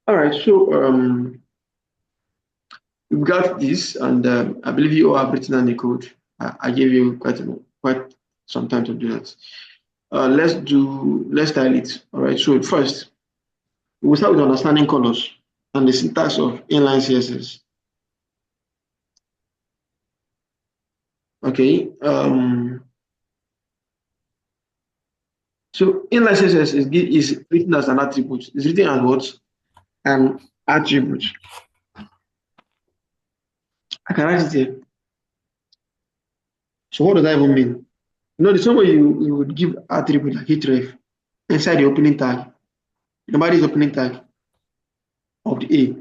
All right, so we've got this, and I believe you all have written down the code. I gave you quite some time to do that. Let's style it. All right, so first, we'll start with understanding colors and the syntax of inline CSS. Okay. So inline CSS is written as an attribute. It's written as what? An attribute. I can write it here. So what does that even mean? You know, the same way you would give attribute like href inside the opening tag. Nobody is opening tag of the A,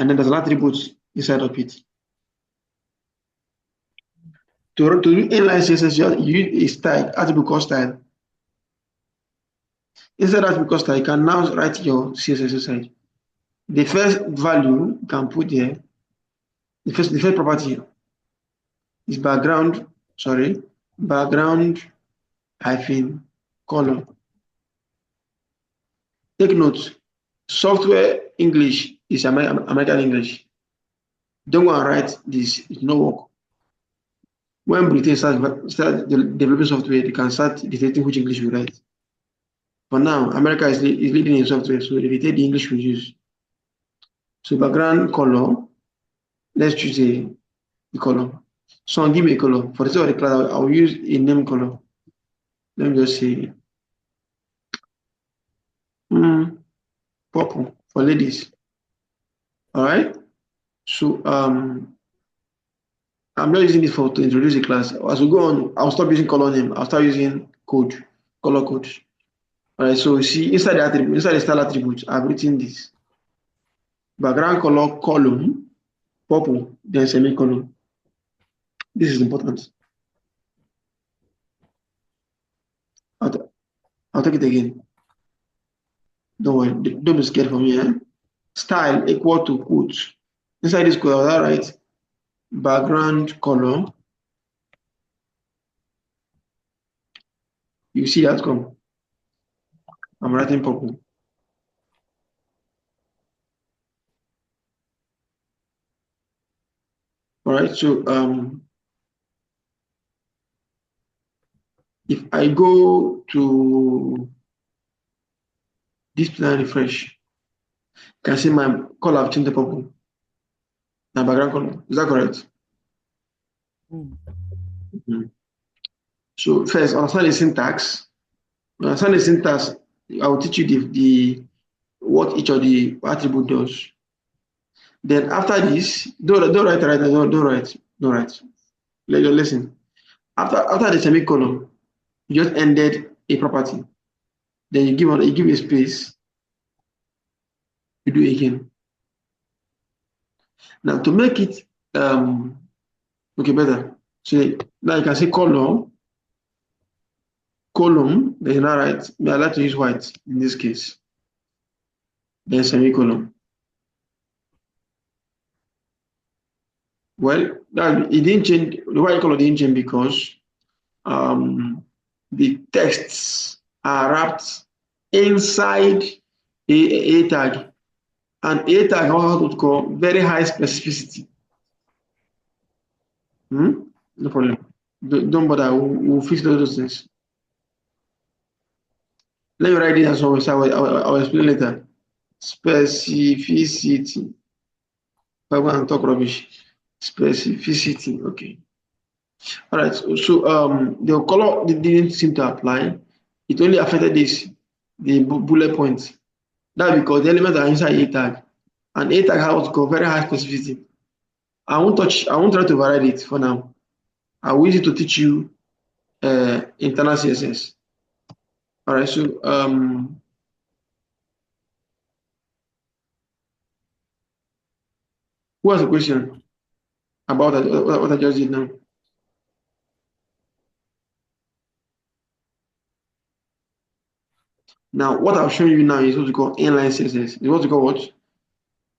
and then there's an attribute inside of it. To do inline CSS, you use a style, attribute called style. Inside attribute called style, you can now write your CSS inside. The first value you can put there, the first property is background hyphen color. Take note, software English is American English. Don't go and write this, it no work. When Britain start developing software, they can start dictating which English we write. For now, America is leading in software, so they dictate the English we use. So background color, let's choose the color. So give me a color. For the sake of the class, I'll use a name color. Let me just say purple for ladies. All right. So I'm not using this to introduce the class. As we go on, I'll stop using color name. I'll start using color code. All right. So see inside the attribute, inside the style attribute, I've written this background color column purple, then semicolon. This is important. I'll take it again. Don't worry, don't be scared for me. Style equal to quote. Inside this quote, I'll write background color. You see the outcome. I'm writing purple. All right, so if I go to display and refresh, you can see my color have changed to purple. My background color. Is that correct? So first, understand the syntax. Understand the syntax. I will teach you the what each of the attribute does. Then after this, don't write. Listen. After the semicolon, you just ended a property. Then you give a space. You do it again. Now to make it okay better. So now you can say column. Then you now write. I like to use white in this case. Then semicolon. Well, it didn't change. The white color didn't change because the texts are wrapped inside a tag, and a tag also to call very high specificity. No problem. Don't bother. We'll fix those things. Let me write it as always. I'll explain later. Specificity. I want to talk rubbish. Specificity. Okay. All right. So the color didn't seem to apply. It only affected the bullet points. That's because the elements are inside a tag, and a tag has got very high specificity. I won't try to override it for now. I will use it to teach you internal CSS. All right. So who has a question about what I just did now? Now, what I've shown you now is what we call inline CSS. It's what we call what?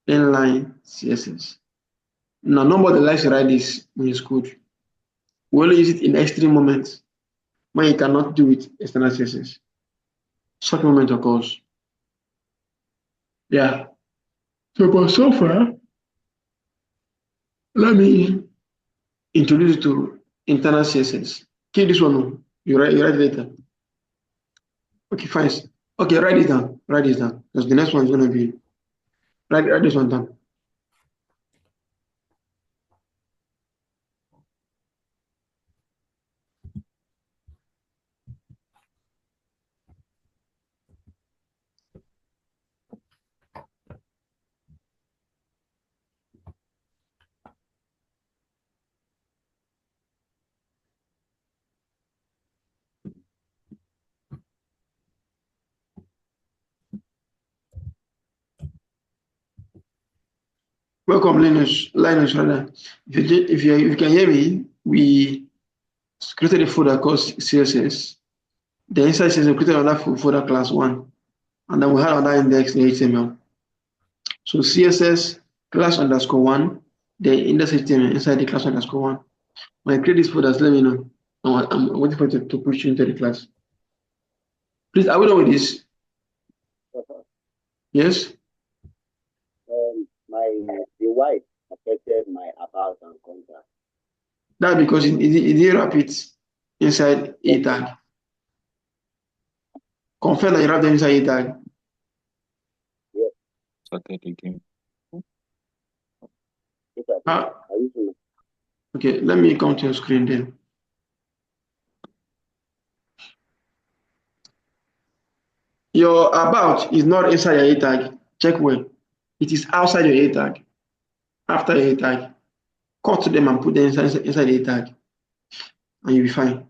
Inline CSS. Now, nobody likes to write this in his code. We only use it in extreme moments when you cannot do it external CSS. Such moment occurs. Yeah. But so far, let me introduce you to internal CSS. Key this one. You write it later. Okay, fine. Okay, write it down. Write this down. Because the next one is gonna be write this one down. Welcome, Linus rather. If you can hear me, we created a folder called CSS. The inside CSS we created another folder class one, and then we had another index in HTML. So CSS class underscore one, the index HTML inside the class underscore one. When I create this folder, let me know. I'm waiting for you to push you into the class. Please, are we done with this? Yes? The wife affected my about and contact. That's because it didn't wrap it inside a tag. Confirm that you wrap them inside a tag. Yes. Started again. Okay, let me come to your screen then. Your about is not inside your A tag. Check well. It is outside your A tag. After your A tag. Cut to them and put them inside the A tag. And you'll be fine.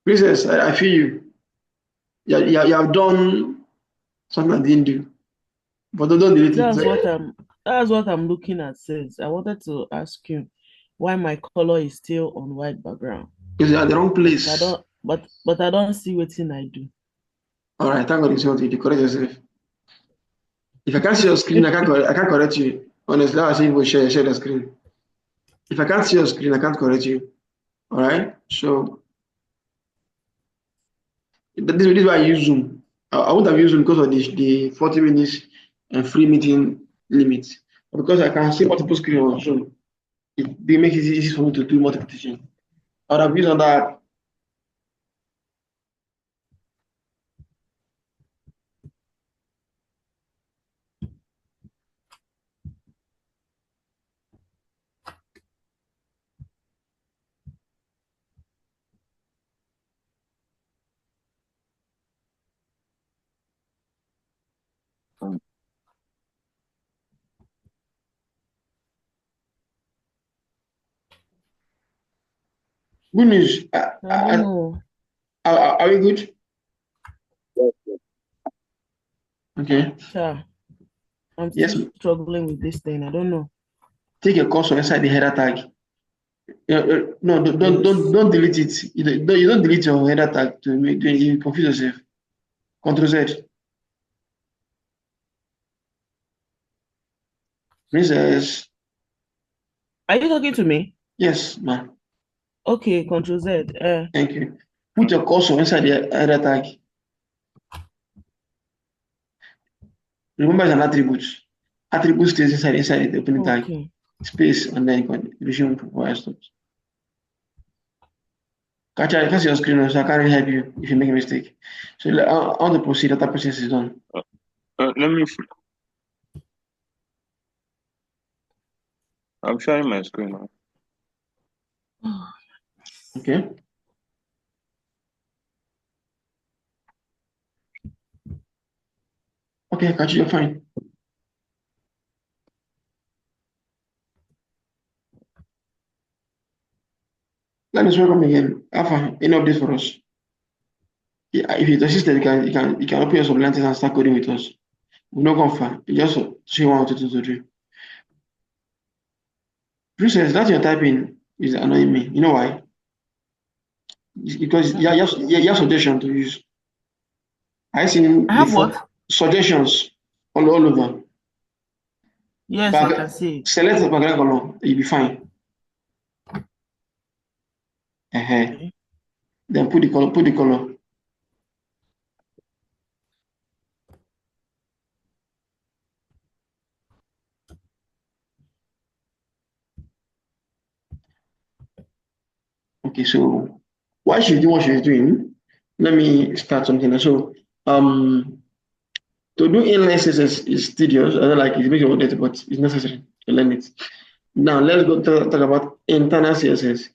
Princess, I feel you. You have done something I didn't do. But don't delete it. That's what I'm looking at, says. I wanted to ask you why my color is still on white background. Because you're at the wrong place. But I don't see what I do. All right, thank God you see what you do. Correct yourself. If I can't see your screen, I can't correct you. Honestly, I say you will share the screen. If I can't see your screen, I can't correct you. All right. So this is why I use Zoom. I wouldn't have used Zoom because of the 40 minutes and free meeting limit. But because I can see multiple screens on Zoom, it makes it easy for me to do multiplication. I would have used on that. Good news. I don't know. Are we good? Yes, yes. Okay. Yeah. I'm still struggling with this thing. I don't know. Take a cursor inside the header tag. No, don't delete it. You don't delete your header tag to make you confuse yourself. Control Z. Princess. Are you talking to me? Yes, ma'am. Okay, Control Z. Thank you. Put your cursor inside the header tag. Remember, it's an attribute. Attribute stays inside the opening tag. Space, and then you can resume for steps. Catch your screen, so I can't really help you if you make a mistake. So I want to proceed. That process is done. Let me. I'm sharing my screen now. Okay. Okay, catch you. You're fine. Let us welcome again. Alpha, any updates for us? Yeah, if it's assisted, you can open your Sublime and start coding with us. We're not going far. You just see 1 or 2, 2, 3. Princess, that you're typing is annoying me. You know why? It's because you have suggestions to use. I have what? Suggestions all over. Yes, I can see. Select the background color, you'll be fine. Okay. Then put the color. Put the color. Okay, so while she's doing what she's doing, let me start something. So to do inline CSS is tedious. I don't like it, makes you want it, but it's necessary to learn it. Now let's go talk about internal CSS.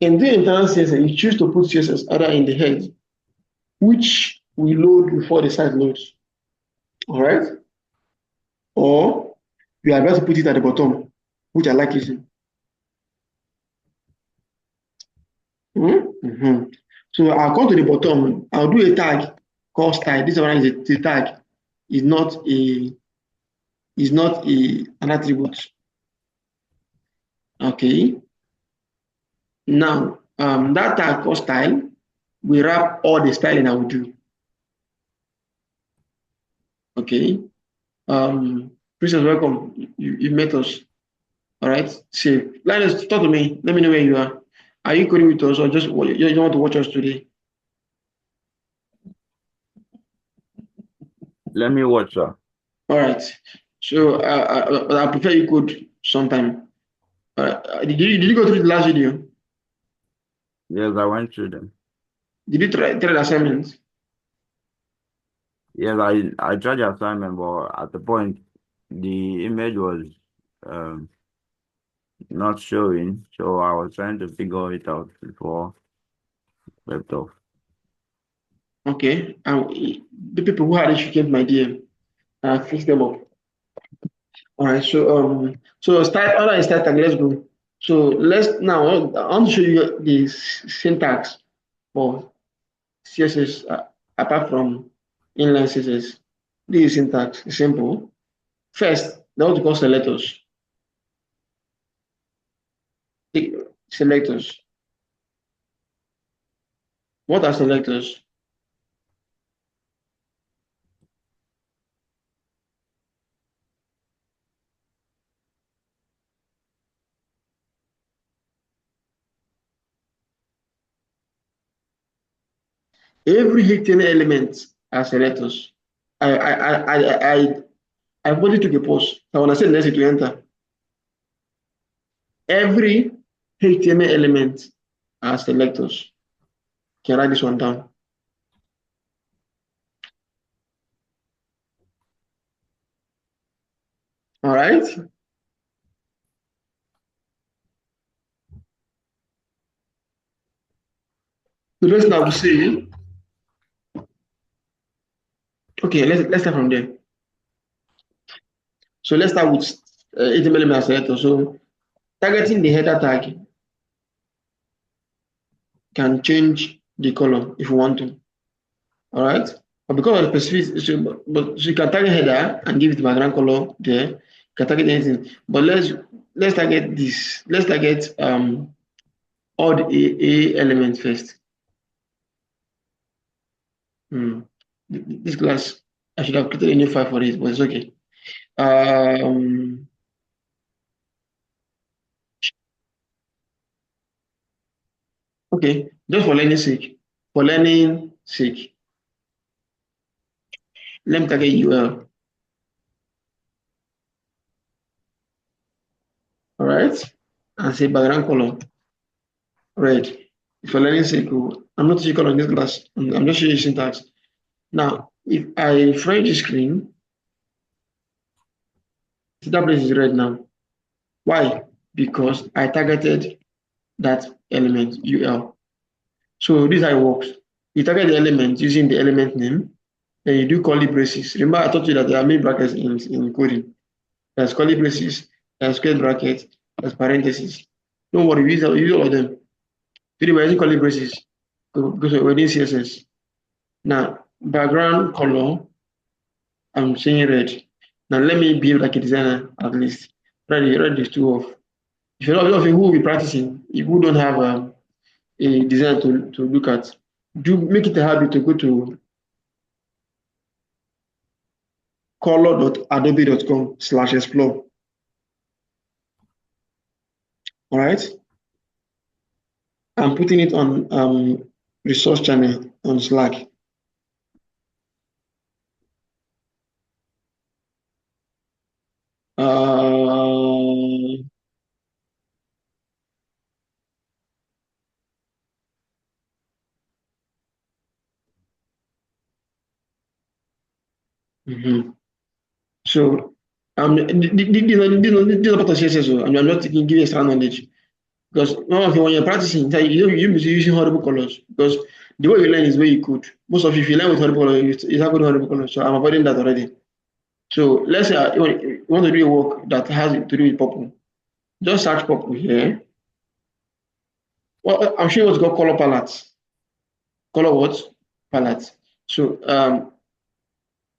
In the internal CSS, you choose to put CSS either in the head, which we load before the site loads. All right? Or you are about to put it at the bottom, which I like using. Mm-hmm. So I'll come to the bottom. I'll do a tag called style. This one is a tag. Is not an attribute. Okay. Now that tag called style, we wrap all the styling I will do. Okay. Princess, welcome. You met us. All right. See, Linus, talk to me. Let me know where you are. Are you coding with us or just you don't want to watch us today? Let me watch, sir. All right. So I prefer you code sometime. Did you go through the last video? Yes, I went through them. Did you try the assignments? Yes, I tried the assignment, but at the point the image was not showing, so I was trying to figure it out before left off. Okay. The people who had issue came my DM. Fix them up. All right. So start. All right. Start. Let's go. So let's now. I want to show you the syntax for CSS apart from inline CSS. This is syntax. It's simple. First, they want to call selectors. Selectors. What are selectors? Every HTML element are selectors. I put it to the post. So when I say next to enter, every HTML element are selectors. Can I write this one down? All right. So let's now see. Okay, let's start from there. So let's start with HTML element selector. So targeting the header tag can change the color if you want to. All right. But because of the specific, so you can target header and give it the background color there. You can target anything. But let's target this. Let's target all the A elements first. This class, I should have created a new file for it, but it's okay. Okay, just for learning sake. For learning sake, let me target UL. All right, and say background color red. For learning sake, I'm not teaching color in this class. I'm just showing you syntax. Now, if I refresh the screen, that place is red now. Why? Because I targeted that element UL. So this is how it works. You target the element using the element name, then you do curly braces. Remember, I told you that there are many brackets in coding. There's curly braces, there's square brackets, there's parentheses. Don't worry, use all of them. Today we're using curly braces because we're doing CSS. Now, background color, I'm saying red. Now let me behave like a designer at least. Red is two off. If you're not who will be practicing, if you don't have a design to look at, do make it a habit to go to color.adobe.com/explore. All right. I'm putting it on resource channel on Slack. So these are part of CSS. So I'm not giving you extra knowledge because when you're practicing, you be using horrible colors because the way you learn is where you could. Most of you, if you learn with horrible colors, it's not good horrible colors. So I'm avoiding that already. So let's say you want to do a work that has to do with purple. Just search purple here. Well, I'm sure what's called color palette. Color what? Palette. So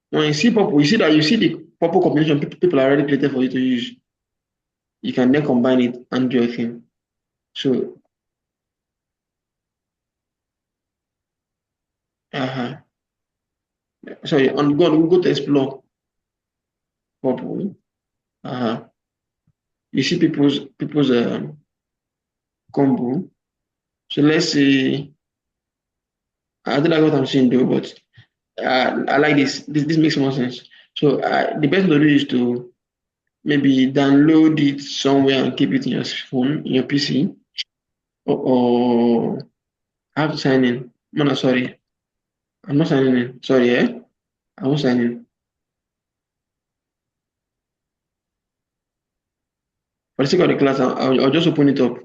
when you see purple, you see the purple combination people are already created for you to use. You can then combine it and do your thing. So sorry, on go to explore purple. You see people's combo. So let's say I don't like what I'm saying though, but I like this. This makes more sense. So the best to do is to maybe download it somewhere and keep it in your phone, in your PC, or have to sign in. No, sorry, I'm not signing in. Sorry, I won't sign in. For the sake of the class, I'll just open it up.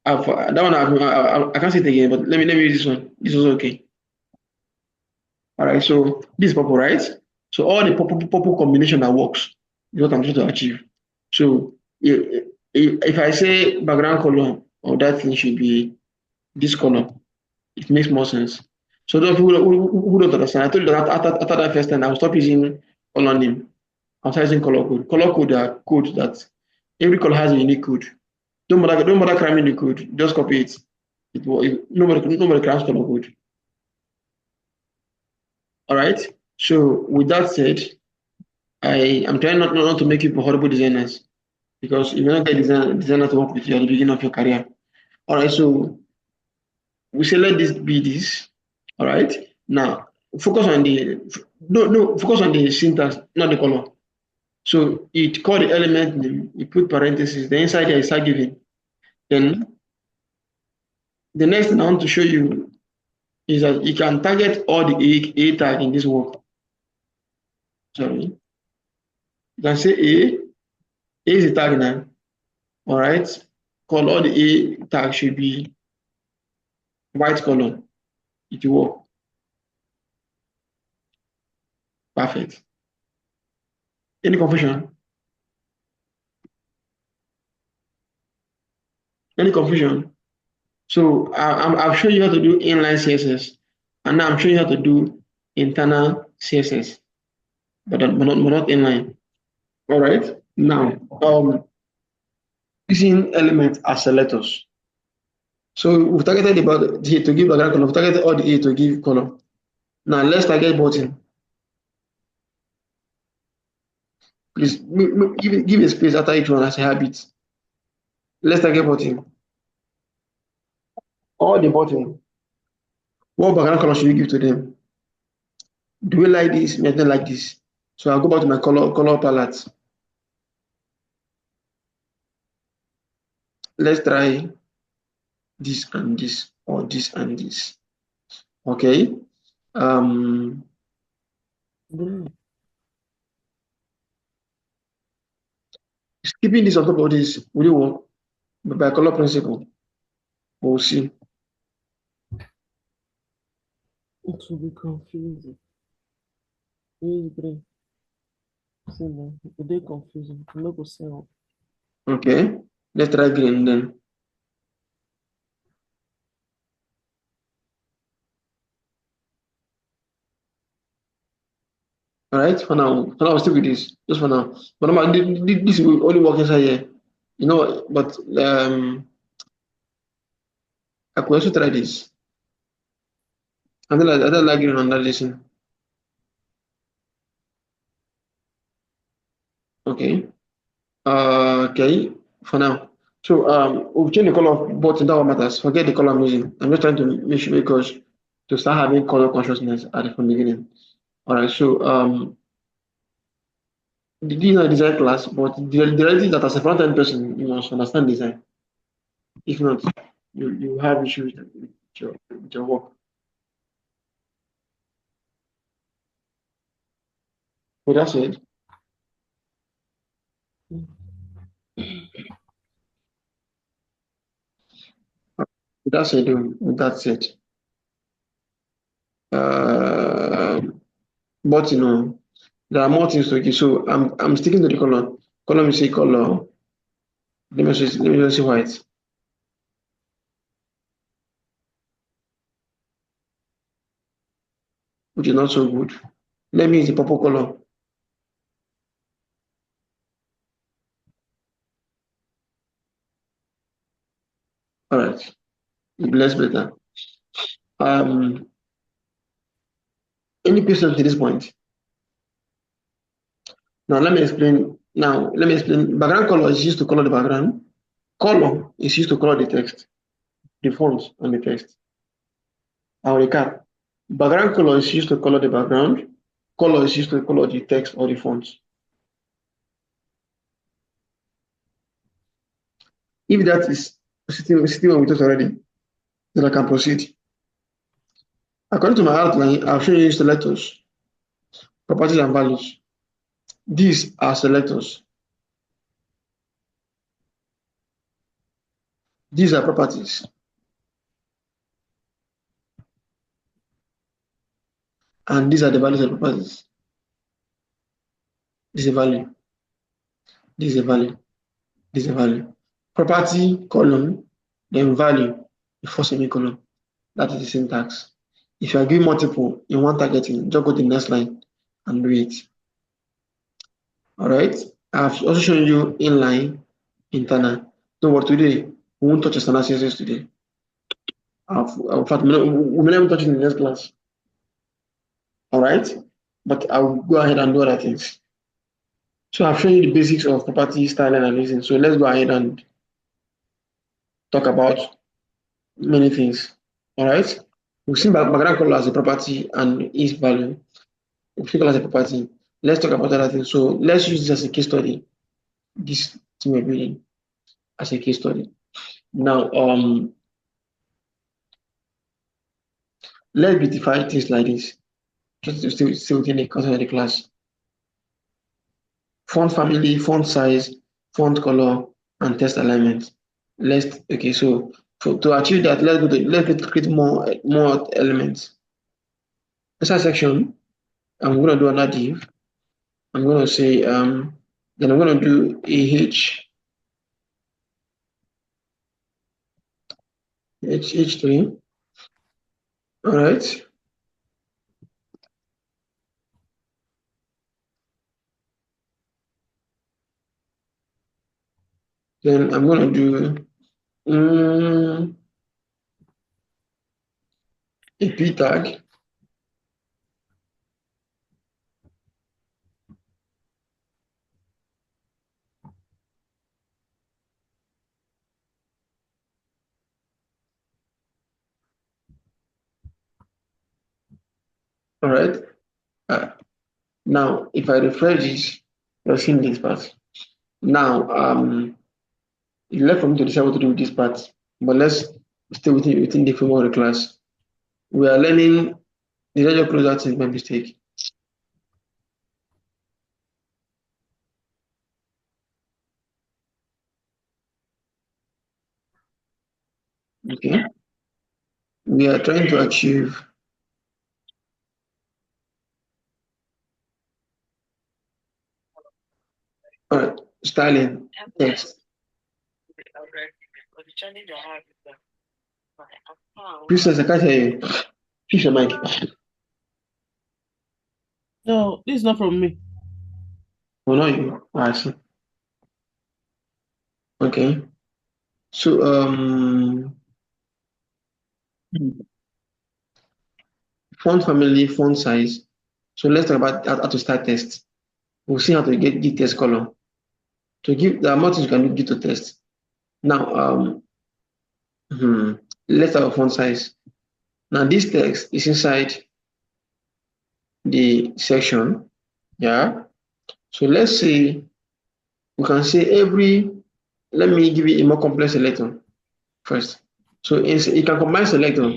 That one I can't see it again, but let me use this one. This was okay. All right, so this is purple, right? So all the purple combination that works is what I'm trying to achieve. So if I say background color or that thing should be this color, it makes more sense. So those who don't understand, I told you that after that first time, I'll stop using color name. I'll start using color code. Color code are codes that every color has a unique code. Don't bother cramming the code. Just copy it. Nobody crams color code. All right. So with that said, I am trying not to make you horrible designers because if you're not a designer to work with you at the beginning of your career. All right. So we say let this be this. All right. Now focus on the focus on the syntax, not the color. So it call the element name. You put parentheses. The inside there is start giving. Then the next thing I want to show you is that you can target all the A tag in this work. Sorry. You can say A is the tag now. All right. Call all the A tag should be white color. It will work. Perfect. Any confusion? Any confusion? So I've shown you how to do inline CSS, and now I'm showing you how to do internal CSS, but not inline. All right. Now, using elements as selectors. So we've targeted about the to give background color. We've targeted all the A to give color. Now let's target button. Please give a space after each one as a habit. Let's target button. All the button. What background color should you give to them? Do we like this? We don't like this. So I'll go back to my color palette. Let's try this and this, or this and this. Okay. Skipping this on top of this, will you work? By color principle. We'll see. It will be confusing. Use green. See now, it dey confusing. I'm not gonna say one. Okay. Let's try green then. All right, for now I'll stick with this, just for now. But this will only work inside here. You know, but I could also try this. I don't like green on that lesson. Okay. Okay, for now. So we've changed the color of button, that what matters. Forget the color I'm using. I'm just trying to make sure because to start having color consciousness at the from the beginning. All right, so these are design class, but the reality is that as a front-end person, you must understand design. If not, you have issues with your work. With that said, with that said, but you know, there are more things to it. So I'm sticking to the color. Color, we say color. Let me just say white. Which is not so good. Let me use the purple color. All right, less better. Any questions to this point? Now let me explain. Background color is used to color the background. Color is used to color the text, the font on the text. I'll recap. Background color is used to color the background. Color is used to color the text or the font. If that is sitting with us already, then I can proceed. According to my outline, I've shown you selectors, properties and values. These are selectors. These are properties. And these are the values of properties. This is a value. This is a value. This is a value. Property column, then value before semicolon. That is the syntax. If you are doing multiple in one targeting, just go to the next line and do it. All right. I've also shown you inline, internal. So what today, we won't touch external CSS today. In fact, we may not even touch it in the next class. All right. But I will go ahead and do other things. So I've shown you the basics of property style analyzing. So let's go ahead and talk about many things. All right. We've seen background color as a property and its value. We've seen color as a property. Let's talk about other things. So let's use this as a case study. This thing we're building as a case study. Now, let's beautify things like this. Just to stay within the content of the class. Font family, font size, font color, and text alignment. So to achieve that, let's create more elements. Inside section, I'm going to do another div. I'm going to say then I'm going to do H3. All right. Then I'm going to do a p tag. All right. Now, if I refresh this, you're seeing this part. Now, it's left for me to decide what to do with this part, but let's stay within the framework of the class. We are learning the ledger closeout is my mistake. Okay. We are trying to achieve all right, styling text. Princess, I can't hear you. Fix your mic. No, this is not from me. Oh, no, you. Oh, I see. Okay. So, font family, font size. So let's talk about how to start test. We'll see how to give test color. To give, there are more things you can give to test. Now, let's have a font size. Now, this text is inside the section. Yeah. So let's say we can say let me give you a more complex selector first. So you can combine selector.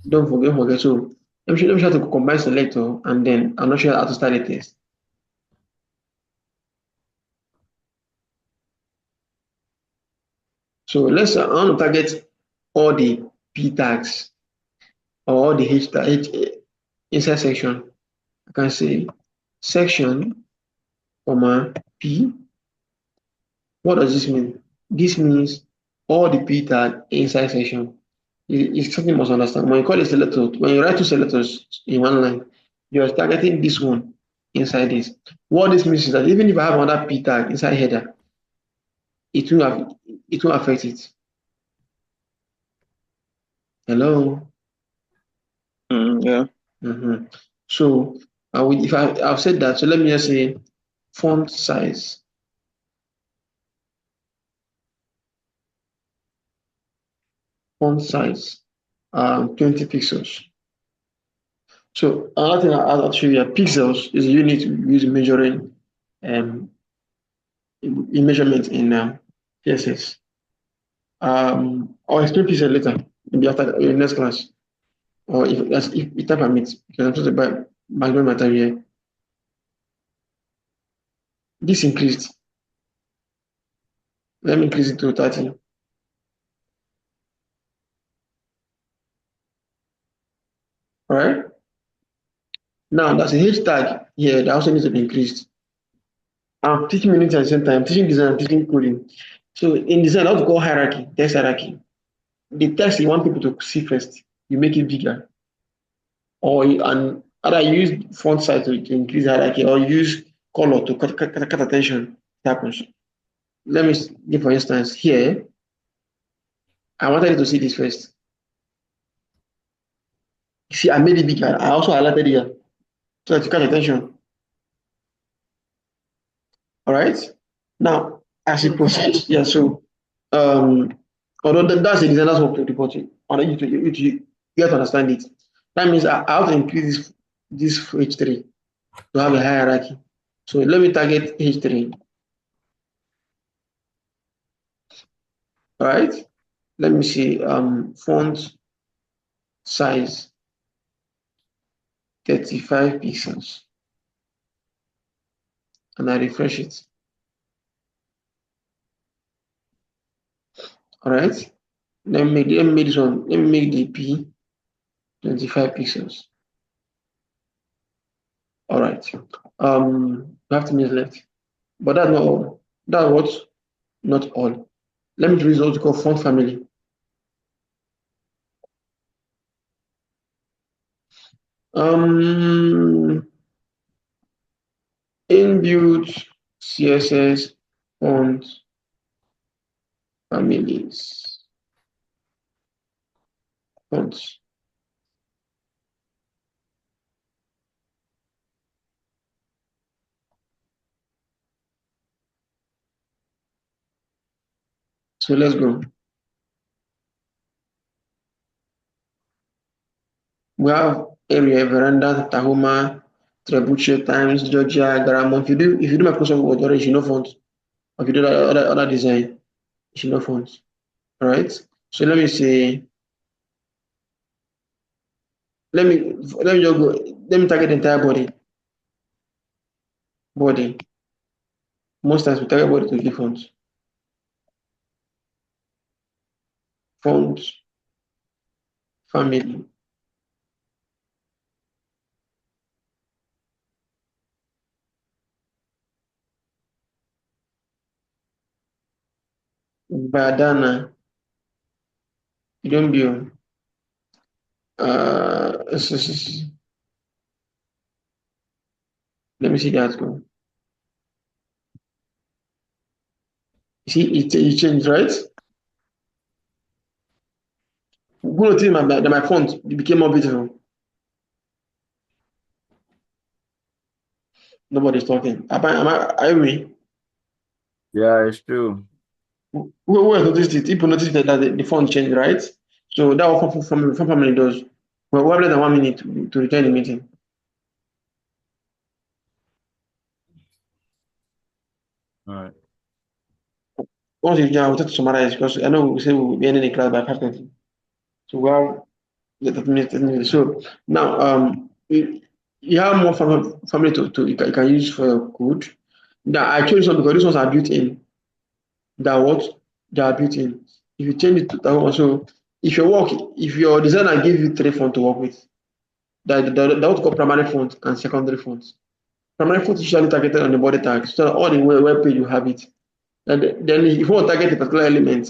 Don't forget. So let me try to combine selector, and then I'm not sure how to start a test. So I want to target all the p tags or all the h inside section. I can say section, comma p. What does this mean? This means all the p tag inside section. It's something you must understand. When you call a selector, when you write two selectors in one line, you are targeting this one inside this. What this means is that even if I have another p tag inside header, it won't affect it. Hello. Yeah. So if I've said that, so let me just say font size. Font size 20 pixels. So another thing I'll show you, pixels is a unit we use measuring in measurement in CSS. I'll explain pixel later, maybe after your next class, or if time permits, because I'm supposed to background my time here. This increased. Let me increase it to 30. All right. Now there's a H tag here that also needs to be increased. I'm teaching Unity at the same time, teaching design, I'm teaching coding. So in design, I have to call hierarchy, text hierarchy. The text you want people to see first, you make it bigger. And either use font size to increase hierarchy, or use color to cut attention. It happens. Let me give for instance here. I wanted you to see this first. See, I made it bigger. I also highlighted here so that you cut attention. All right. Now, as you proceed, yeah. So, although that's the designer's work to report it, I want you have to understand it. That means I have to increase this H3 to have a hierarchy. So let me target H3. All right. Let me see. Font size 35 pixels, and I refresh it. All right. Let me make this one. Let me make the P 25 pixels. All right. We have 2 minutes left, but that's not all. That's what not all. Let me introduce what we call font family. Inbuilt CSS font families. Fonts. So let's go. We have area, veranda, Tahoma, Trebuchet, Times, Georgia, Garamond. If you do Microsoft Word already, you know fonts. Or if you do other design, you know fonts. All right. So let me say. Let me just go. Let me target the entire body. Most times we target body to give fonts. Font family. Badana. You don't be let me see the article. You see, it changed, right? Go to my font became more beautiful. Nobody's talking. Are you me? Yeah, it's true. Who has noticed it? People noticed that the font changed, right? So that what font family does. Well, we have less than 1 minute to return the meeting. All right. Once you join, I wanted to summarize because I know we say we'll be ending the class by 5:30. So we have the 30 minutes. So now you have more family you can use for your code. Now I chose some because these ones are built in. That what they are built in. If you change it to that one, so if your designer gives you 3 fonts to work with, that what called primary font and secondary fonts. Primary font is usually targeted on the body tag, so all the web page you have it. And then if you want to target a particular element,